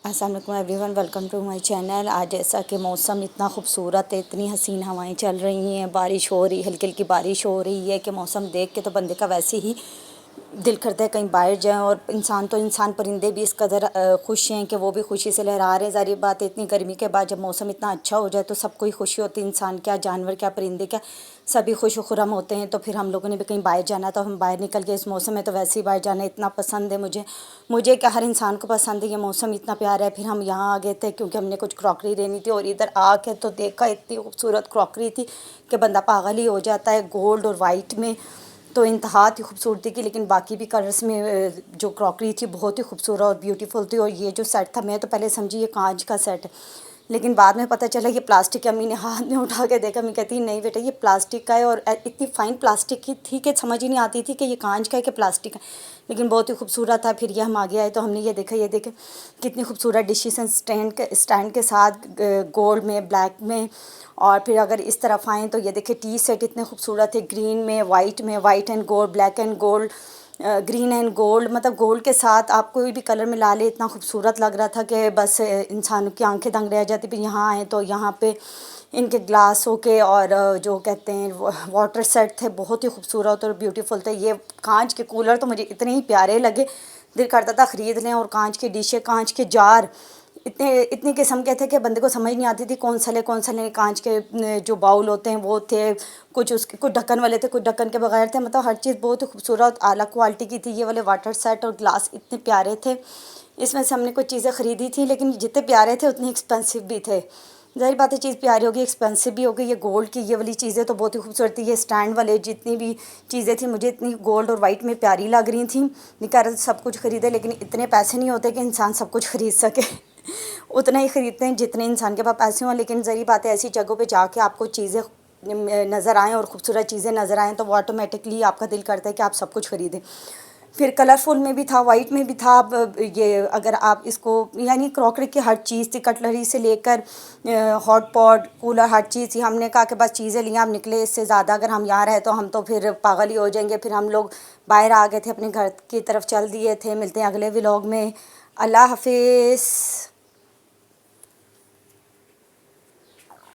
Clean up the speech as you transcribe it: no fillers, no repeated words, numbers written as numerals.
السلام علیکم everyone, welcome to my channel. آج جیسا کہ موسم اتنا خوبصورت ہے، اتنی حسین ہوائیں چل رہی ہیں، بارش ہو رہی، ہلکی ہلکی بارش ہو رہی ہے کہ موسم دیکھ کے تو بندے کا ویسے ہی دل کرتا ہے کہیں باہر جائیں۔ اور انسان پرندے بھی اس قدر خوش ہیں کہ وہ بھی خوشی سے لہرا رہے ہیں۔ ظاہر بات ہے اتنی گرمی کے بعد جب موسم اتنا اچھا ہو جائے تو سب کو ہی خوشی ہوتی ہے، انسان کیا، جانور کیا، پرندے کیا، سبھی خوش و خرم ہوتے ہیں۔ تو پھر ہم لوگوں نے بھی کہیں باہر جانا تو ہم باہر نکل گئے۔ اس موسم میں تو ویسے ہی باہر جانا اتنا پسند ہے مجھے کیا، ہر انسان کو پسند ہے۔ یہ موسم اتنا پیارا ہے۔ پھر ہم یہاں آ گئے تھے کیونکہ ہم نے کچھ کراکری لینی تھی، اور ادھر آ کے تو دیکھا اتنی خوبصورت کراکری تھی کہ بندہ پاگل ہی ہو جاتا ہے، گولڈ اور وائٹ میں تو انتہا تھی خوبصورتی کی، لیکن باقی بھی کلرس میں جو کراکری تھی بہت ہی خوبصورت اور بیوٹیفل تھی۔ اور یہ جو سیٹ تھا، میں تو پہلے سمجھی یہ کانچ کا سیٹ ہے، لیکن بعد میں پتہ چلا یہ پلاسٹک۔ امی نے ہاتھ میں اٹھا کے دیکھا، میں کہتی نہیں بیٹا یہ پلاسٹک کا ہے، اور اتنی فائن پلاسٹک کی تھی کہ سمجھ ہی نہیں آتی تھی کہ یہ کانچ کا ہے کہ پلاسٹک کا، لیکن بہت ہی خوبصورت تھا۔ پھر یہ ہم آگے آئے تو ہم نے یہ دیکھا کتنی خوبصورت ڈشز ہیں اسٹینڈ کے ساتھ، گولڈ میں، بلیک میں۔ اور پھر اگر اس طرف آئیں تو یہ دیکھیں ٹی سیٹ اتنے خوبصورت ہے، گرین میں، white and gold, black and gold, green and gold, مطلب گولڈ کے ساتھ آپ کوئی بھی کلر ملا لے، اتنا خوبصورت لگ رہا تھا کہ بس انسان کی آنکھیں دنگ رہ جاتی۔ پھر یہاں آئیں تو یہاں پہ ان کے گلاسوں کے اور جو کہتے ہیں واٹر سیٹ تھے، بہت ہی خوبصورت اور بیوٹیفل تھے۔ یہ کانچ کے کولر تو مجھے اتنے ہی پیارے لگے، دل کرتا تھا خرید لیں۔ اور کانچ کی ڈشیں، کانچ کے جار اتنی قسم کے تھے کہ بندے کو سمجھ نہیں آتی تھی کون سا لے۔ کانچ کے جو باؤل ہوتے ہیں وہ تھے، کچھ ڈھکن والے تھے، کچھ ڈھکن کے بغیر تھے، مطلب ہر چیز بہت ہی خوبصورت اعلیٰ کوالٹی کی تھی۔ یہ والے واٹر سیٹ اور گلاس اتنے پیارے تھے۔ اس میں سے ہم نے کچھ چیزیں خریدی تھیں، لیکن جتنے پیارے تھے اتنے ایکسپینسو بھی تھے۔ ظاہر بات ہے چیز پیاری ہوگی، ایکسپینسو بھی ہوگی۔ یہ گولڈ کی یہ والی چیزیں تو بہت ہی خوبصورت تھی۔ یہ اسٹینڈ والے جتنی بھی چیزیں تھیں مجھے اتنی گولڈ اور وائٹ میں پیاری لگ رہی تھیں، نکال سب کچھ خریدے، لیکن اتنے پیسے نہیں ہوتے کہ انسان سب کچھ خرید سکے۔ اتنا ہی خریدتے ہیں جتنے انسان کے پاس پیسے ہوں، لیکن ظاہر بات ہے ایسی جگہوں پہ جا کے آپ کو چیزیں نظر آئیں اور خوبصورت چیزیں نظر آئیں تو وہ آٹومیٹکلی آپ کا دل کرتا ہے کہ آپ سب کچھ خریدیں۔ پھر کلرفل میں بھی تھا، وائٹ میں بھی تھا۔ یہ اگر آپ اس کو یعنی کراکری کی ہر چیز تھی، کٹلری سے لے کر ہاٹ پاٹ، کولر، ہر چیز تھی۔ ہم نے کہا کہ بس چیزیں لیں، اب نکلے، اس سے زیادہ اگر ہم یہاں رہے تو ہم تو پھر پاگل ہی ہو جائیں گے۔ پھر ہم لوگ باہر آ گئے تھے، اپنے گھر کی طرف چل دیے تھے۔ ملتے ہیں اگلے ولاگ میں، اللہ حافظ۔